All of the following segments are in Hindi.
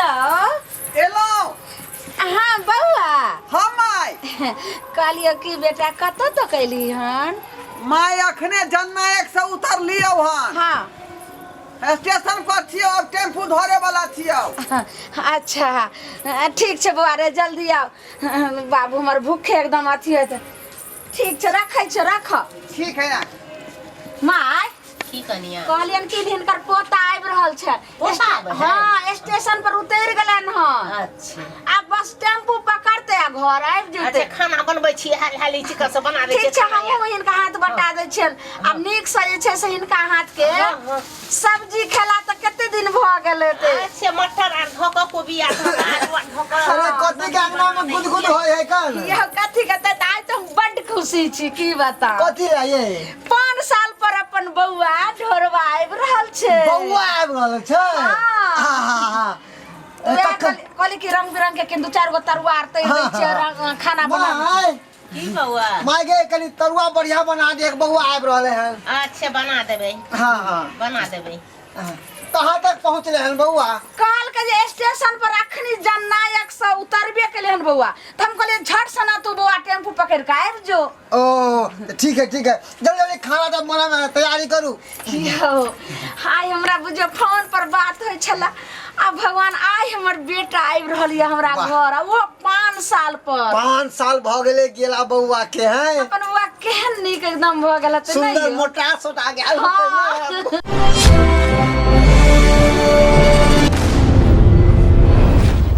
हेलो एलो हाँ बउआ हाँ माय कहलियो कि बेटा कत तो कैली हन माय अखने जननायक से उतर लियो हन हाँ स्टेशन पर छियो अब टेम्पू धरे वाला छियो अच्छा ठीक छे बउआ रे जल्दी आओ बाबू हमर भूखे एकदम अथी है ठीक छे रखै छे रख ठीक है ना माय की कनिया कहलियन कि हिनकर पोता आबि रहल छे पोता आबि रहल? हाँ स्टेशन पर उतर गेलन हन अच्छा अब बस टेम्पू पकड़ते आ घर आबि अच्छा जेते खाना बनबै छी हाली चिकन से बना दै छी ठीक छे हमहूँ हिनका हाथ बटा दै छियन अब नीक से जे छै से हिनका हाथ के सब्जी खेला त कते दिन भ गेल हेते अच्छा मटर आर धो के कोबी आर धो के आलू आर धो के अरे कथी के अंगना में गुदगुद होय है कल यह कथी कहते त आज तो बड खुशी छी की बता कथी है ये 5 साल पर अपन बउआ ढोरवा आबि रहल छे बौआ आबि रहल छै हाँ। कहली कि रंग बिरंग के दू चार गो तरुआ आर तैर दै छै खाना बना माय की बउआ माय गे कनी तरुआ बढ़िया बना दे एक बौआ आबि रहले हैं अच्छा बना देबै हां हां बना देबै कहां तक पहुंचले हैं बौआ काल के जे स्टेशन पर अखनी जननायक से उतरबे केले हन बउआ त हम कहले झट सना तू बउआ टेम्पू पकड़ के आबि जो ओ ठीक है जल्दी जल्दी खाना तब बना में तैयारी करू यो हाय हमरा बुझो फोन पर बात होय छला आ भगवान आइ हमर बेटा आबि रहल ये हमरा घर वो 5 साल पर 5 साल भ गेले गेला बौआ के हैं अपन बउआ केहन नीक एकदम भ गेल त नहीं सुंदर मोटा सोटा गेल हाँ।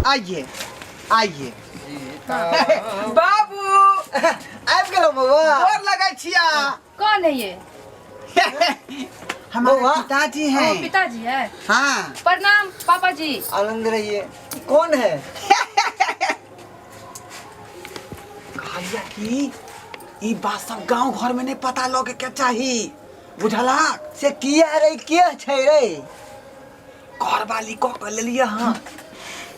आइए आइए बाबू आबि गेलो बौआ और लगै छिया कौन है ये? हमारे बउआ। पिताजी हैं ओ, पिताजी है। हाँ प्रणाम पापा जी। आनंद रहिए कौन है कहलिया कि ई बात सब गांव घर में नहीं पता लगे के चाहिए बुझला से किया रे के छै रे घर वाली को कर लेलिए हाँ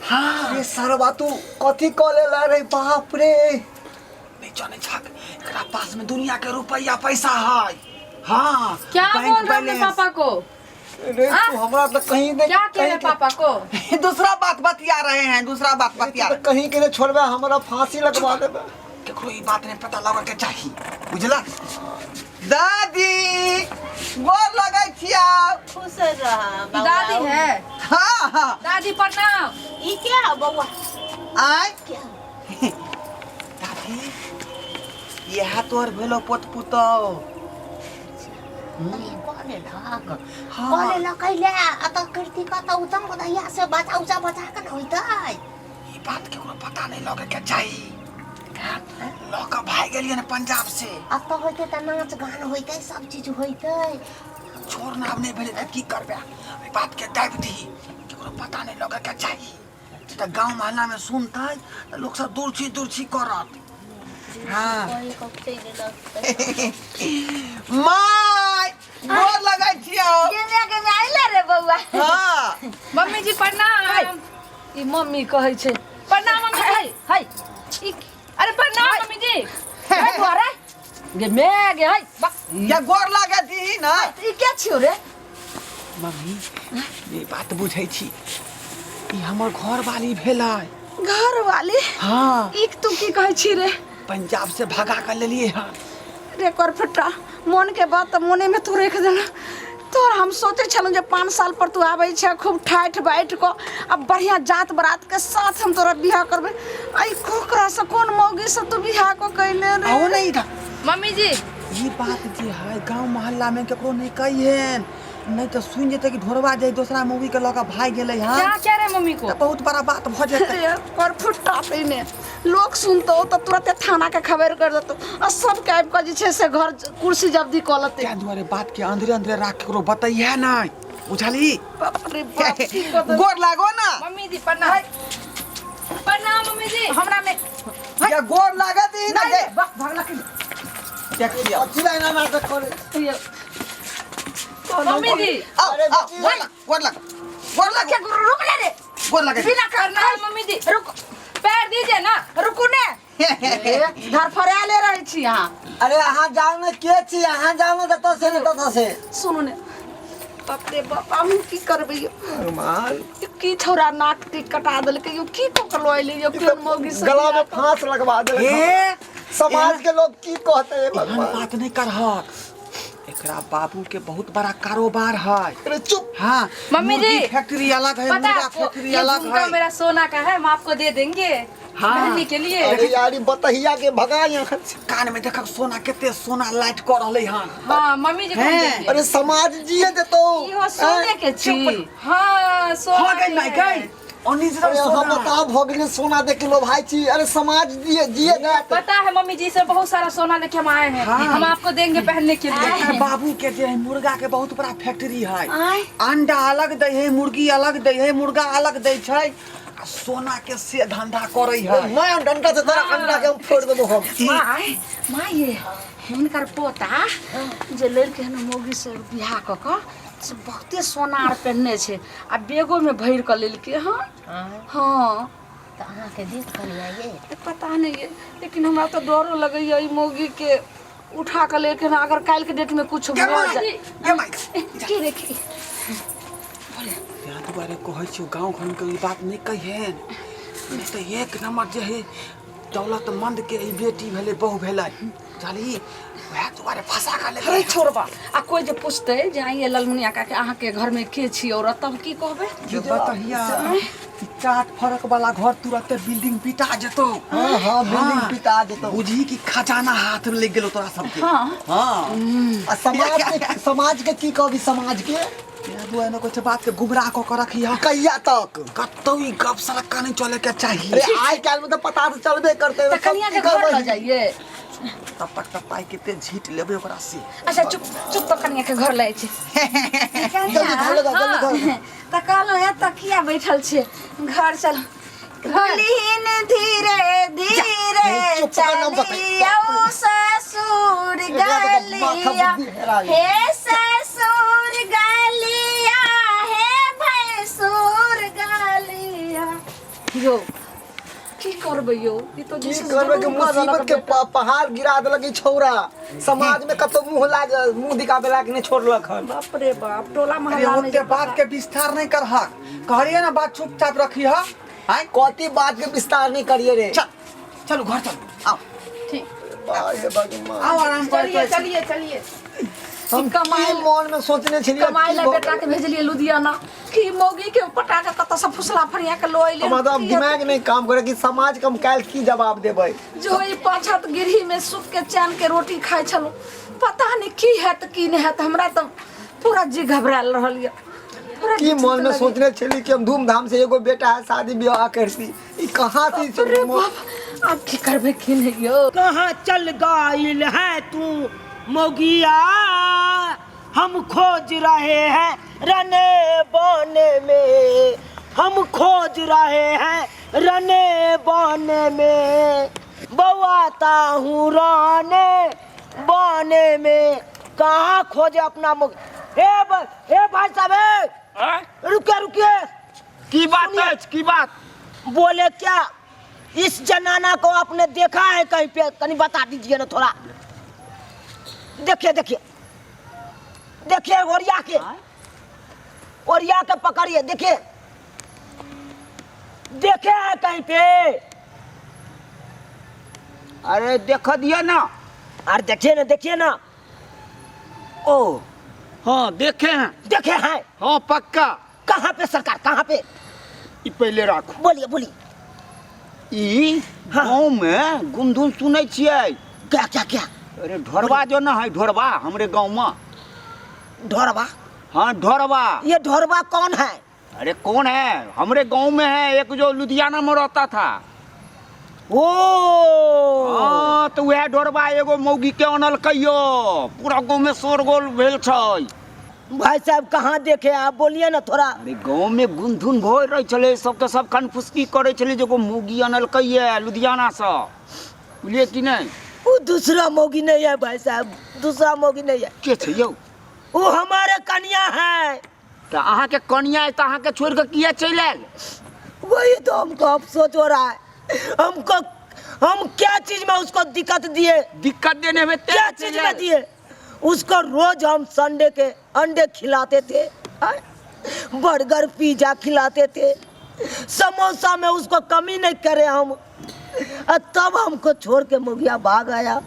हाँ अरे सरवा तू कथी क लेला रे बाप रे नहीं जाने छक एकरा पास में दुनिया के रुपया पैसा है हाँ क्या बैंक बोल रहे बैलेंस। पापा को? रे तू हमरा तो कहीं दे क्या कह रहे पापा को? दूसरा बात बतिया रहे हैं दूसरा बात बतिया कहीं के लिए छोड़बे हमरा फांसी लगवा देबे केकरो ई बात नहीं पता लगे के चाहिए बुझला दादी गोर लगै छिया खुश रह बउआ दादी है। हाँ हाँ दादी प्रणाम। ई क्या है बउआ आय क्या दादी यह तोर भेलो पोत पुतो कौन है ढाक हाँ। कौन है लकैले अत कृति का त उतम को दहिया से बचा के न होइतै ई बात केकरो पता नहीं लगे के चाहिए लौका भाग गेलिए ना पंजाब से अब तो होइते त नाच गान होइतै सब चीज होइतै छोड़ ना अब नहीं भेले त की करबे ई बात के दाबि दी केकरो पता नहीं लगे के चाहिए त गांव मोहल्ला में सुनतै त लोग सब दूर छी करत हाँ कोई को चैले लगतै माय गोर लगै छियो के में आइला रे बउआ हाँ मम्मी जी प्रणाम। ई मम्मी कहै छै प्रणाम मम्मी जी। हाय अरे प्रणाम मम्मी जी। हाय घरे गे मे गे हाय या गोर लगे दी ना ई के छियो रे मम्मी ये बात बुझै छी ई हमर घर वाली भेलै घर वाली हाँ ई तू की कहै छी रे पंजाब से भगा कर लेलिए हाँ रे कर फटा मन के बात त मने में तू रख देना तोर हम सोचे छलू जे 5 साल पर तू आबै छै खूब ठाठ बैठ को अब बढ़िया जात बरात के साथ हम तोरा बियाह करबे आई कोकरा से कोन मौगी से तू बियाह को कैले रे आओ नहीं था मम्मी जी ये बात जे है गांव मोहल्ला में केकरो नहीं कहिएन नहीं तो सुन जेते कि ढोरवा जाए दूसरा मूवी के लगा भाग गेलै हां क्या कह रहे मम्मी को? बहुत बड़ा बात भ जेतै रे कर फटा पेने लोग सुनतो त तुरंत थाना के खबर कर देतो आ सब के आब के जे छै से घर कुर्सी जब्दी क लते क्या दुआरे बात के अंदरे राख केकरो बताइए नहीं बुझली बाप रे बाप ठीक कर दे। गोर लागो ना मम्मी जी प्रणाम। प्रणाम मम्मी जी। हमरा में या गोर लागत ही ना नहीं भागला के देख लिया चिल्ला ना नाटक करे मम्मी जी अरे गोर लग क्या रुक ले रे गोर लगे बिना करना प्रणाम मम्मी जी। रुक पैर दीजिए ना। रुकू ने घर फराले रहे छी यहाँ अरे यहाँ जाओ ना के छी यहाँ जाओ ना तो से सुनू ने बाप रे बाप हम की करबे यो रुमाल की छोरा नाक टिक कटा देलकै यो की पकड़लो आइले यो केन मौगी से गला में फांस लगवा दे ए समाज के लोग की कहते हैं एहन भगवान। बात नहीं करहक। एकरा बाबू के बहुत बड़ा कारोबार है। अरे चुप। हाँ मम्मी जी, मुर्गी फैक्ट्री अलग है, पता मुर्गा है फैक्ट्री ये अलग झुमका है। मेरा सोना का है, हम आपको दे देंगे हाँ। पहनने के लिए। अरे यार ये बतहिया के भगा यहाँ से। कान में देखक सोना केते सोना लाइट कर रहले हन। हाँ मम्मी जी को हैं? देंगे। अरे समाज जिए दे तो इहो सोने के छी। हाँ सोना हो गई के नहीं है। गई ओनिजरल अरे हम सोना। बताओ भगने सोना दे किलो भाई छी। अरे समाज जिएगा तो पता है मम्मी जी से बहुत सारा सोना लेके हम आए हैं। हाँ। हम आपको देंगे पहनने के लिए। देखा बाबू के जे है मुर्गा के बहुत बड़ा फैक्ट्री है। आय अंडा अलग दे है, मुर्गी अलग दे है, मुर्गा अलग दे छै। आ सोना के से धंधा करे है। मैं डंडा से तेरा अंडा के हम फोड़ देबो हम। माय ये हिनकर पोता जे लड़के हन मौगी से बियाह क क से बहुते सोना आर पहनने छे आ बेगो में भर क लेलके हन। हाँ तो अहाँ के देख कलिया ये पता नहीं है लेकिन हमरा तो डरो लगैया ई मौगी के उठा के लेके ना अगर काल के डेट में कुछ हो जाए ये माइक की देखी यहाँ दुबारे कहै छियो गांव घर के ई बात नहीं कहिए। नहीं तो एक नंबर जे है दौलतमंद के ई बेटी भेले बहू भेलै जाली वह दुबारे फंसा कर ले। अरे छोड़बा आ कोई जे पूछते जे आइए ललमुनिया का के अहाँ के घर में के छी और तब की कहबे जे बतहिया चाट फरक वाला घर तुरंत बिल्डिंग पिटा जेतो। हाँ हाँ बिल्डिंग पिता देतो। बुझी की खजाना हाथ में ले गेलो तोरा सबके। हाँ हाँ आ समाज के की कहबी समाज के यहाँ दुआ न कुछ बात के गुमराह को कर रखी है। कहिया तक। कतौ ई गप सड़क का नहीं चले के चाहिए। अरे आज काल में तो पता तो चलबे करते तो कनिया के घर ल जाइए। तब तक तब पाई केते झीट लेबे ओकरा से। अच्छा चुप चुप तो कनिया के घर ले छी जल्दी घर लगा जल्दी घर। त कहलो है तकिया बैठल छे घर चल भलिन धीरे धीरे चुप कर ना बक। चलियो ससुर गलिया हे ससुर गलिया हे भैंसुर गलिया यो की करबे यो ई तो की करबे के मुसीबत के पहाड़ गिरा देलक ई छौरा। समाज में कतो मुंह दिखावे ला के नहीं छोड़लक हन। बाप रे बाप टोला अरे मोहल्ला में उनके बात के विस्तार नहीं कर हक। कहलिए ना बात चुपचाप रखी है। हां कति बात के विस्तार नहीं करिए रे। चल चलो घर चलो। आओ ठीक हे भगवान। आओ आराम चलिए कर। चलिए चलिए। हम कमाई मन में सोचने छलिए कमाई ला बेटा के भेजलिए लुधियाना कि मौगी के पटा के कत से फुसला फरिया के लो आइले हमारा अब दिमाग नहीं काम करे कि समाज कम काल की जवाब देबै। जो ई पाछत गिरही में सुत के चैन के रोटी खाइ छलो पता नहीं की है त की नहीं है त हमरा तो पूरा जी घबराल रहल ये की मन में सोचने छली कि हम धूमधाम से एगो बेटा है शादी ब्याह करती। ई कहां से अरे बाप अब की करबे की नहीं यो कहाँ चल गाइल है तू मोगिया, हम खोज रहे हैं रने बने में, हम खोज रहे हैं रने बने में, बवाता हूँ राने बने में। कहाँ खोजे अपना मुख। ए भाई साहब रुकिए रुकिए। की बात है? की बात बोले क्या इस जनाना को आपने देखा है कहीं पे? कहीं बता दीजिए ना थोड़ा। देखिए देखिए देखिए ओरिया के पकड़िए। देखिए देखे है कहीं पे? अरे देख दिया ना। अरे देखिए ना। ओ हाँ देखे हैं। देखे हैं? हाँ पक्का। कहाँ पे सरकार, कहाँ पे? ई पहले राखो। बोलिए। ई हाँ। गाँव में गुमधुम सुनै छियै। क्या? अरे ढोरबा जो ना है, ढोरबा हमरे गाँव में। ढोरबा? हाँ ढोरबा। ये ढोरबा कौन है? अरे कौन है? हमरे गाँव में है एक जो लुधियाना में रहता था। ओ हाँ तो वह ढोरबा एगो मौगी के अनल कहियो, पूरा गाँव में शोरगोल भेल छै। भाई साहब कहाँ देखे आप? बोलिए ना थोड़ा। अरे गाँव में गुनधुन भोर रहे चले, सबके सब कनफुसकी करे चले जो मौगी अनल कहिए लुधियाना से। बुझलिए कि नहीं? वो दूसरा मौगी नहीं है भाई साहब, दूसरा मौगी नहीं है। के छै यौ? वो हमारे कन्या है। तो अहाँ के कनिया है तो अहाँ के छोड़ के किया चल आयल? वही तो हमको अफसोस हो रहा है। हम क्या चीज में उसको दिक्कत दिए? दिक्कत देने में क्या चीज में दिए? उसको रोज हम संडे के अंडे खिलाते थे। बर्गर पिज्जा खिलाते थे, समोसा में उसको कमी नहीं करे हम, और तब हमको छोड़ के मुखिया भाग आया।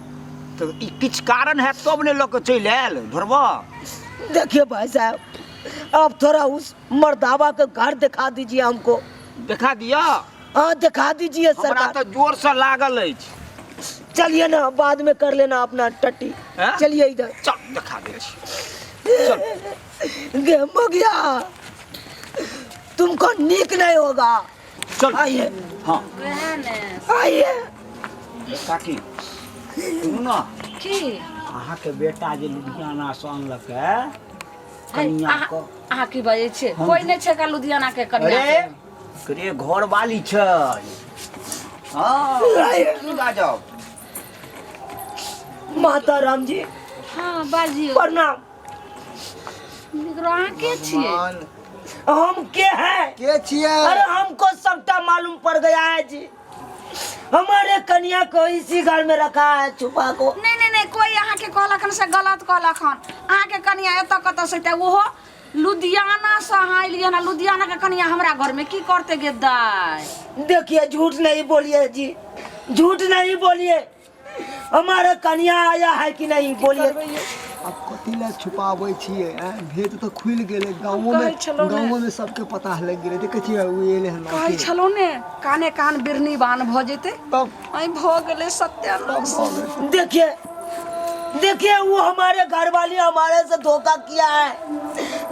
तो ई किछ कारण है तब ने लोग चल आयल ढोरबा। देखिए भाई साहब, अब थोड़ा उस मर्दावा के घर दिखा दीजिए हमको। दिखा दिया। हाँ दिखा दीजिए हमरा सरकार। तो जोर से लागल है। चलिए ना, बाद में कर लेना अपना टट्टी। हाँ? चलिए इधर। चल दिखा दे चल। गे मुखिया, तुमको नीक नहीं होगा। चल आइए हाँ आइए। काकी सुनू ना, की अहाँ के बेटा जे लुधियाना से अनलक है कनिया को। अहाँ की बजै छै? कोई नहीं छै का लुधियाना के कन्या अरे के? करे घर वाली छै। हाँ की बाजब। माता राम जी हाँ बाजियो। प्रणाम। अहाँ के छियै? हम के हैं? के छिए? अरे हमको सबटा मालूम पड़ गया है जी। हमारे कन्या को इसी घर में रखा है छुपा को। नहीं नहीं नहीं, कोई अहाँ के कहलखन से गलत कहलखन। अहाँ के कन्या एतऽ कतऽ से ते ओहो लुधियाना से अहाँ एलियै ना। लुधियाना के कन्या हमरा घर में की करते गे दाय? देखिए झूठ नहीं बोलिए जी, झूठ नहीं बोलिए। हमारा कन्या आया है कि नहीं बोलिए। अब कथी ला छुपाबै छिए? भेद तो खुल गेलै गाँवों में, गाँवों में सबके पता लग गेलै। देखै छियै उ एले हन। कहै छलौ ने काने कान बिरनी बान भ जेते। तब आई भ गेलै सत्यानाश। देखिए देखिए, वो हमारे घर वाली हमारे से धोखा किया है,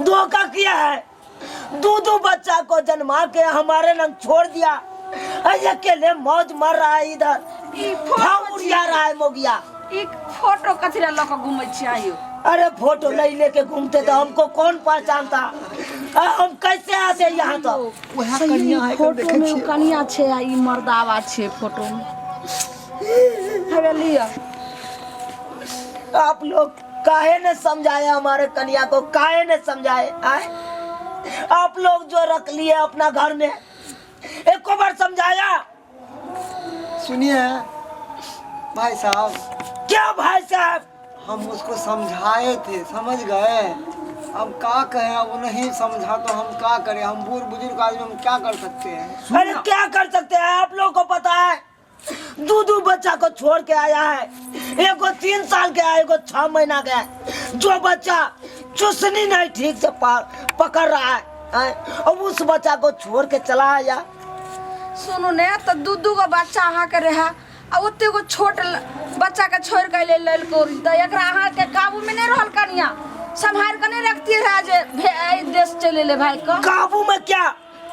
धोखा किया है। दो बच्चा को जन्मा के हमारे नाम छोड़ दिया। अकेले मौज मर रहा है इधर, उड़िया रहा है मोगिया। एक फोटो कथी ला लक घुमै छी आयो? अरे फोटो नहीं लेके घूमते तो हमको कौन पहचानता? हम कैसे आते यहाँ तक? वह कन्या है, फोटो देखै में छिए। कन्या छे आ ई मर्दावा छे फोटो में। हवे लिया। आप लोग काहे ने समझाए हमारे कन्या को? काहे ने समझाए? आए आप लोग जो रख लिए अपना घर में, एक को बार समझाया? सुनिए भाई साहब, क्या भाई साहब? हम उसको समझाए थे, समझ गए। हम क्या कहें, वो नहीं समझा तो हम क्या करें? हम बूढ़ बुजुर्ग आदमी, हम क्या कर सकते हैं? अरे क्या कर सकते हैं? आप लोग को पता है दो बच्चा को छोड़ के आया है। एक को 3 साल के है, एक को 6 महीना का है। जो बच्चा चुसनी नहीं ठीक से पकड़ रहा है, और उस बच्चा को छोड़ के चला आया। सुनो ने तो दू गो बच्चा अहाँ के रहा आ ओते गो छोट बच्चा के छोड़ के ले ललको त एकरा अहाँ के काबू में नहीं रहल कन्या। संभाल के नहीं रखती है जे देश चले ले भाई को। काबू में क्या?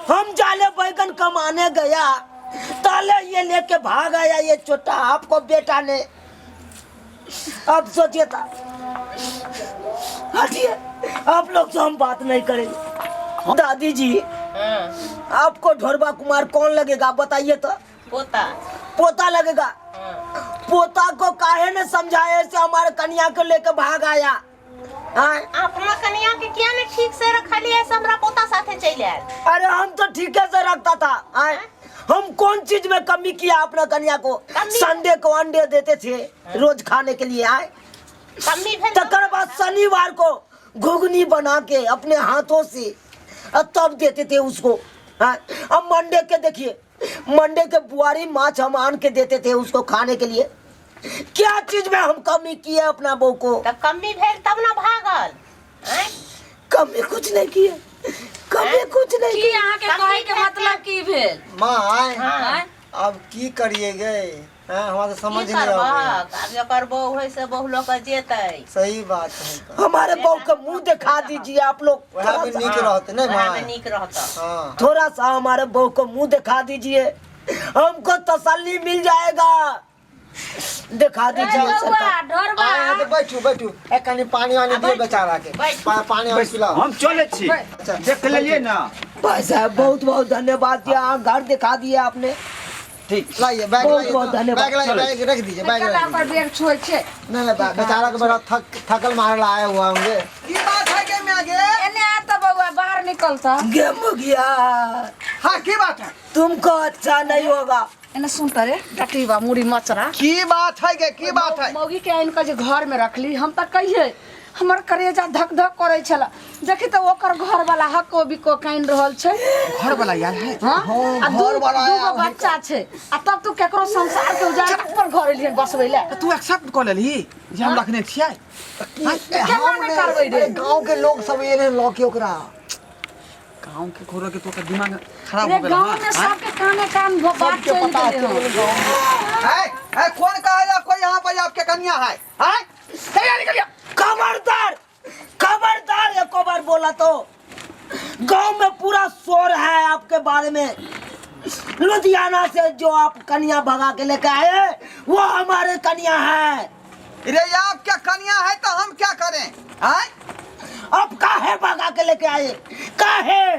हम जाले बैगन कमाने गया, ताले ये लेके भाग आया ये छोटा आपको बेटा ने। अब सोचिए था, हटिए, आप लोग से हम बात नहीं करेंगे। दादी जी, आपको ढोरबा कुमार कौन लगेगा बताइए तो? पोता। पोता लगेगा। पोता को काहे ने समझाए से हमारे कन्या को लेके भाग आया? अपना कन्या के क्या ने ठीक से रखा लिया, हमरा पोता साथे चले आए। अरे हम तो ठीक से रखता था। हम कौन चीज में कमी किया अपना कन्या को? संडे को अंडे देते थे रोज खाने के लिए। कमी तकर बाद शनिवार को घुगनी बना के अपने हाथों से तब देते थे उसको। अब मंडे के देखिए, मंडे के बुआरी माछ हम आन के देते थे उसको खाने के लिए। क्या चीज में हम कमी किए अपना बहू को? तो कमी भेल तब ना भागल। कमी कुछ नहीं किए, कमी कुछ नहीं की किए। अहाँ के कहे के मतलब की भेल? माँ अब की करिए गए? हमारा तो समझ नहीं आ करबो होय से बहु लोग जेतै। सही बात है। हमारे बहू का मुंह दिखा दीजिए आप लोग। वहाँ पे नीक रहते ना वहाँ माँ। में नीक रहता। हाँ थोड़ा सा हमारे बहू को मुंह दिखा दीजिए, हमको तसल्ली मिल जाएगा। दिखा दीजिए सरकार। ढोरबा यहाँ पे बैठू बैठू, एक कनी पानी वानी दिए बेचारा के। पानी वानी पिलाओ। हम चले छी, देख लेलिए ना। भाई साहब बहुत बहुत धन्यवाद दिया, घर दिखा दिया आपने। ठीक लाइए बैग, बहुत लाइए बहुत धन्यवाद। बैग लाइए, बैग रख दीजिए, बैग रख कला दीजिए। पर बैग छोड़ छे। नहीं बेचारा को बड़ा थकल मारे आए हुआ होंगे। की बात है के में आगे? एने आ तो बउआ बाहर निकलता। गे मुखिया, हाँ की बात है? तुमको अच्छा नहीं होगा। एने सुनता रे टटीबा मुड़ी मचरा। की बात है के? की बात है? मौगी के इनका जो घर में रखली हम तक कहिए हमर करेजा धक धक करे छला। देखी तो ओकर घर वाला हको बिको काइन रहल छै। घर वाला यार है हां आ घर वाला दूगो बच्चा छै आ तब तू केकरो संसार के उजाड़ पर घर एलियन बसबै ले। तू एक्सेप्ट कर लेली जे हम रखने छियै। केना नहीं करबै रे? गांव के लोग सब ये लौके ओकरा गांव के खोरो के तो का दिमाग खराब रे हो गेल। गांव में सबके काने कान बात सबके चल पता गेले है हो। है कौन कहा है आपको यहाँ पर आपके कन्या है? हैं? चलिए निकलिए। खबरदार खबरदार, एक बार बोला तो गांव में पूरा शोर है आपके बारे में। लुधियाना से जो आप कन्या भगा के लेके आए वो हमारे कन्या है। अरे आप क्या कन्या है तो हम क्या करें? हैं? अब काहे भगा के लेके आए? काहे?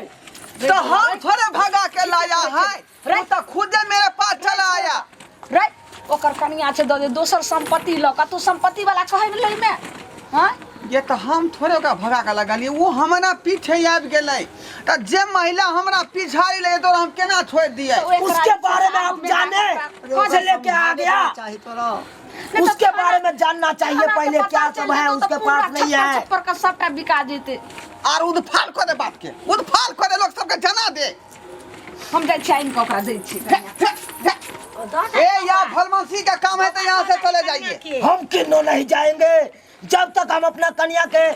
तो हम थोड़े भगा के लाया है, वो तो खुद मेरे पास चला आया। रे ओकर कनिया छै दे दोसर संपत्ति लका तू संपत्ति वाला कहै ले में। हां ये तो हम थोड़े ओकरा भगा के लगलिए, वो हमारा पीछे आबि गेलै। तो जे महिला हमरा पिछाड़ी ले तो हम केना छोड़ दिए? उसके बारे में आप जाने से लेके आ गया। चाहिए तोरा उसके बारे में जानना चाहिए पहले क्या सब है उसके पास नहीं है। पर का सबटा बिका जेते। और उदफाल करे बात के, उदफाल करे लोग सबके जना दे। हम जाय छै इनको ओकरा दै छी। ए या फलमसी का काम है तो यहाँ से चले जाइए। हम किन्नो नहीं जाएंगे जब तक हम अपना कन्या के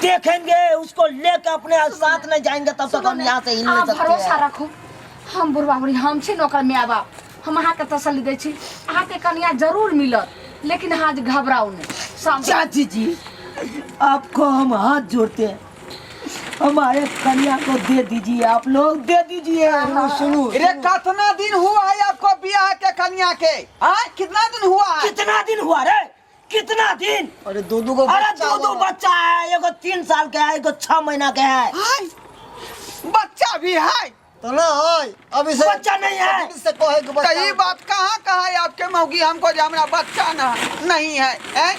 देखेंगे, उसको लेकर अपने साथ नहीं जाएंगे तब तक हम यहाँ से हिल नहीं सकते भरोसा हैं। रखो हम बुढ़वा बुढ़ी हम छी नौकर माय बाप, हम अहाँ के तसल्ली दै छी। अहाँ के कन्या जरूर मिलत, लेकिन अहाँ घबराओ नहीं। चाची जी आपको हम हाथ जोड़ते हैं, हमारे कन्या को दे दीजिए, आप लोग दे दीजिए। सुनो अरे कितना दिन हुआ है आपको ब्याह के कन्या के? हाँ कितना दिन हुआ है? कितना दिन हुआ रे? कितना दिन? अरे दो को अरे दो बच्चा है, एगो 3 साल का है, एगो 6 महीना का है। हाय, बच्चा भी है तो ना है अभी से बच्चा नहीं है। अभी से कहे कि बच्चा कई बात कहाँ कहा है आपके मौगी हमको जो हमारा बच्चा ना नहीं है, हैं?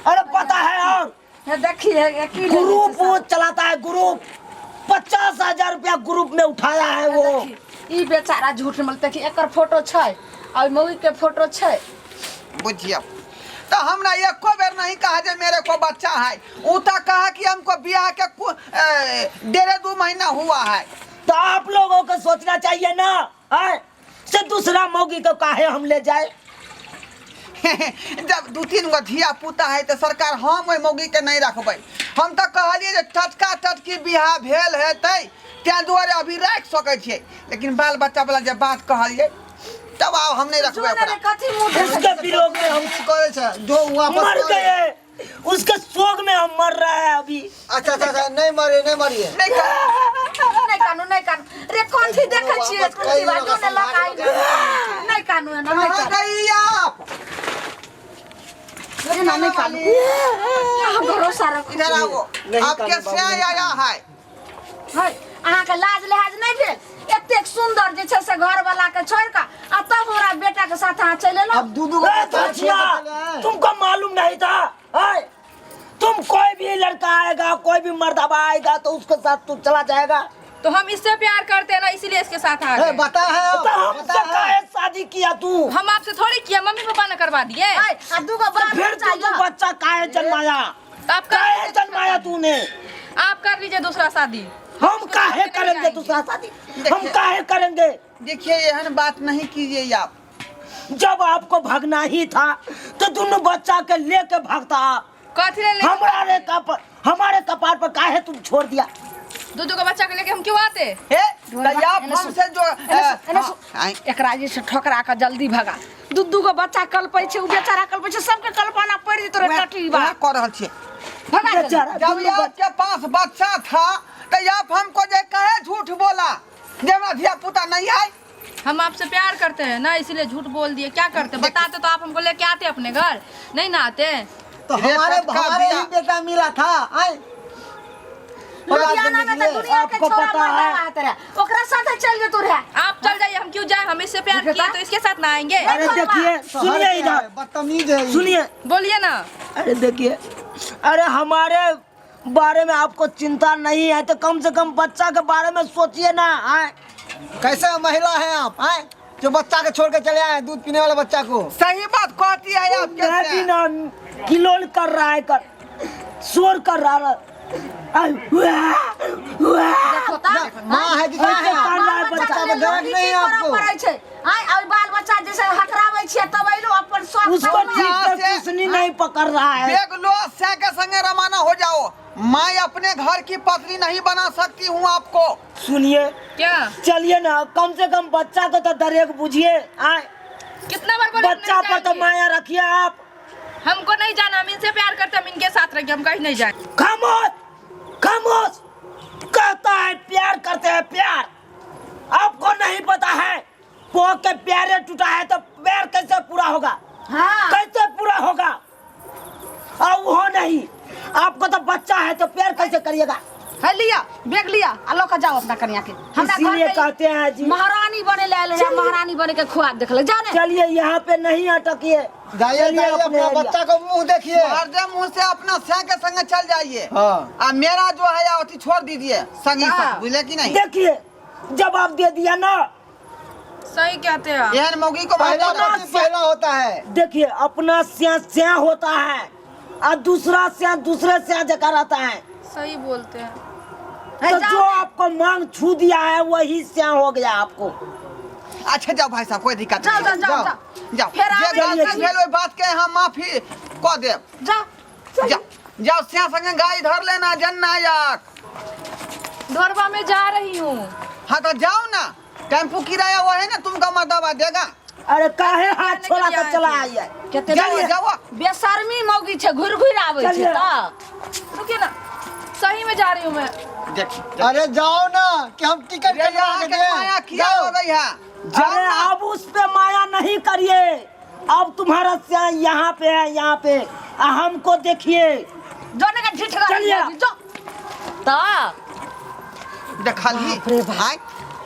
अरे पता है। और ये देखिए की ग्रुप वो चलाता है, ग्रुप 50,000 रुपया ग्रुप में उठाया है वो। ई बेचारा झूठ बोलते कि एकर फोटो छै और मौगी के फोटो छै। बुझिए तो हमरा एको बेर नहीं कहा जे मेरे को बच्चा है। वो तो कहा कि हमको ब्याह के 1.5-2 महीना हुआ है। तो आप लोगों को सोचना चाहिए ना, है? से दूसरा मौगी को काहे हम ले जाए? जब 2-3 गो धिया पुता है तो सरकार हम ओहि मौगी के नहीं रखबै। हम तो कहलिए जे टटका टटकी बियाह भेल हेतै तै दुआरे अभी राख सकै छियै, लेकिन बाल बच्चा वाला जब बात कहलिए तब आब हम नहीं रखबै ओकरा। कथी मुंह उसके विरोध में हम करे छे जो वापस मर गए, उसके शोक में हम मर रहे हैं अभी। अच्छा नहीं मरिए नहीं कर नहीं कानू रे कौन थी देखे छिए कुर्सी बाजू ने लगाई नहीं कानू नहीं कहाँ गई आप? अरे ना नहीं कानू यहाँ भरोसा रखो। इधर आओ, आप कैसे आया है? है अहाँ के लाज लिहाज नहीं भेल? एतेक सुंदर जे छै से घर वाला के छोड़ के आ तब हमरा बेटा के साथ अहाँ चले लो। अब दूधू को ए, धचिया, तुमको मालूम नहीं था? है? तुम कोई भी लड़का आएगा, कोई भी मर्दबा आएगा तो उसके साथ तू चला जाएगा। तो हम इससे प्यार करते हैं ना, इसीलिए इसके साथ आ गए। बता है तो हमसे काहे शादी किया तू? हम आपसे थोड़ी किया, मम्मी पापा ने करवा दिए। आ दूगो बाप फिर तू बच्चा काहे जन्माया? तो आप काहे जन्माया तूने? आप कर लीजिए दूसरा शादी। हम काहे करेंगे दूसरा शादी? हम काहे करेंगे? देखिए एहन बात नहीं कीजिए आप। जब आपको भागना ही था तो दोनों बच्चा के लेके भागता। कथी ले हमारे कपार पर काहे तुम छोड़ दिया? दूधू का बच्चा के लेके हम क्यों आते? आप हमसे जो एकरा जे से ठोकरा के जल्दी भगा। दुद्दू को बच्चा कल्पै छै, उ बेचारा कल्पै छै, सबके कल्पना पड़ जेतो रे टटी बा। कर रहल छियै। भगा के बेचारा जब दोनों आपके पास बच्चा था तो आप हमको जे कहे झूठ बोला जे हमारा धिया पुता नहीं है? हम आपसे प्यार करते हैं ना, इसीलिए झूठ बोल दिए। क्या करते? बताते तो आप हमको लेके आते अपने घर, नहीं ना आते। तो हमारे ही बेटा मिला था। आए लुधियाना में तो दुनिया के आपको छोरा पता है? मरता है ओकरा साथे चल जेतो रे। आप चल जाइए, हम क्यों जाए? हम इससे प्यार किए तो इसके साथ ना आएंगे। अरे देखिए, सुनिए इधर, बदतमीज है। सुनिए। बोलिए ना। अरे देखिए, अरे हमारे बारे में आपको चिंता नहीं है तो कम से कम बच्चा के बारे में सोचिए ना। आए कैसे महिला है आप? आए जो बच्चा के छोड़ के चले आए, दूध पीने वाले बच्चा को। सही बात कहती है आप। कैसे किलोल कर रहा है कर शोर कर रहा देखो ता माँ है कि क्या ऐसे है? कर रहा है बच्चा। बच्चा में डर नहीं है आपको? और बाल बच्चा जैसे हकरावे छिए तब अइलो अपन सब उसको ठीक से किसनी नहीं पकड़ रहा है। देख लो से के संगे रवाना हो जाओ। मैं अपने घर की पत्नी नहीं बना सकती हूँ आपको। सुनिए क्या चलिए ना, कम से कम बच्चा को तो दरेक बुझिए। आए कितना बार बोले बच्चा पर तो माया रखिए आप। हमको नहीं जाना, हम इनसे प्यार करते, हम इनके साथ रहेंगे, हम कहीं नहीं जाए। खामोश खामोश, कहता है प्यार करते हैं प्यार। आपको नहीं पता है पो के प्यारे टूटा है तो प्यार कैसे पूरा होगा? हाँ कैसे पूरा होगा? और वो नहीं, आपको तो बच्चा है तो प्यार कैसे करिएगा? है लिया बैग लिया आलो का जाओ अपना कन्या के हमरा इसीलिए घर कहते हैं जी, महारानी बने ले आले महारानी बने के खुआ देख ले जाने चलिए यहाँ पे नहीं अटकिए, जाइए चलिए जाइए, अपने अपना एरिया। बच्चा को मुंह देखिए। हरदम मुँह से अपना से के संगे चल जाइए। हाँ। और मेरा जो है अथी छोड़ दीजिए संगी हाँ। साथ, बुझले कि नहीं? देखिए जवाब दे दिया ना। सही कहते हैं आप। एहन मौगी को पहला भागा पति पहला होता है। देखिए अपना स्या होता है और दूसरा स्या दूसरे स्या जगह रहता है। सही बोलते हैं। तो जो आपको मांग छू दिया है वही स्या हो गया आपको। अच्छा जाओ भाई साहब, कोई दिक्कत जाओ नहीं। जाओ जाओ जाओ फिर जे आगे गलती चलिए। भेल ओइ बात के हम माफी कह देब। जा जाओ सिया संगे गाय धर लेना जन्ना यार। ढोरवा में जा रही हूँ। हाँ तो जाओ ना, टेम्पू किराया वो है ना, तुमको मैं दवा देगा। अरे काहे हाथ छोड़ा कर चला आई है? केते जाओ जाओ। बेशर्मी मौगी छे घुर घुर आवे छे चलिए। त रुकिए ना, सही में जा रही हूँ मैं। देख अरे जाओ ना कि हम टिकट ये कटवा यहाँ के के माया दें। किया हो गई है। अरे अब उस पे माया नहीं करिए, अब तुम्हारा स्या यहाँ पे है, यहाँ पे हमको देखिए। जोने का ठिठगा चलिए। जो त देखली बाप रे बाप। आय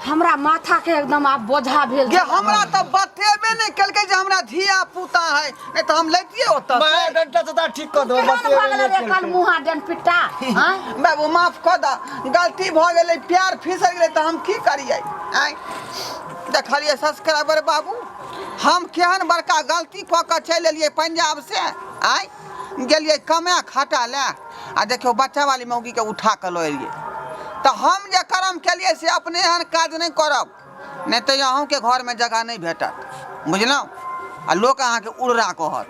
हमरा माथा के एकदम आप बोझा भेल गे हमरा तो बतेबे नहीं कलके जे हमरा धिया पुता है, नहीं तो हम लेतिए ओतऽ मैं डंडा से ठीक कर दो। कल मुहा डेन पिट्टा हां बाबू माफ कर दा, गलती भ गेलै, प्यार फिसल गेलै तो हम की करिए? आय देखलिए सब्सक्राइबर बाबू, हम केहन बड़का गलती कऽ के चलि एलिए पंजाब से। आय गेलिए कमे खटा ले आ देखियो बच्चा वाली मौगी के उठा के लो एलिए। तो हम जे कर्म केलिए से अपने एहन काज नहीं करब, नहीं तो अहूँ के घर में जगह नहीं भेटत, बुझलहुँ? आ लोक अहाँके उड़रा कहत।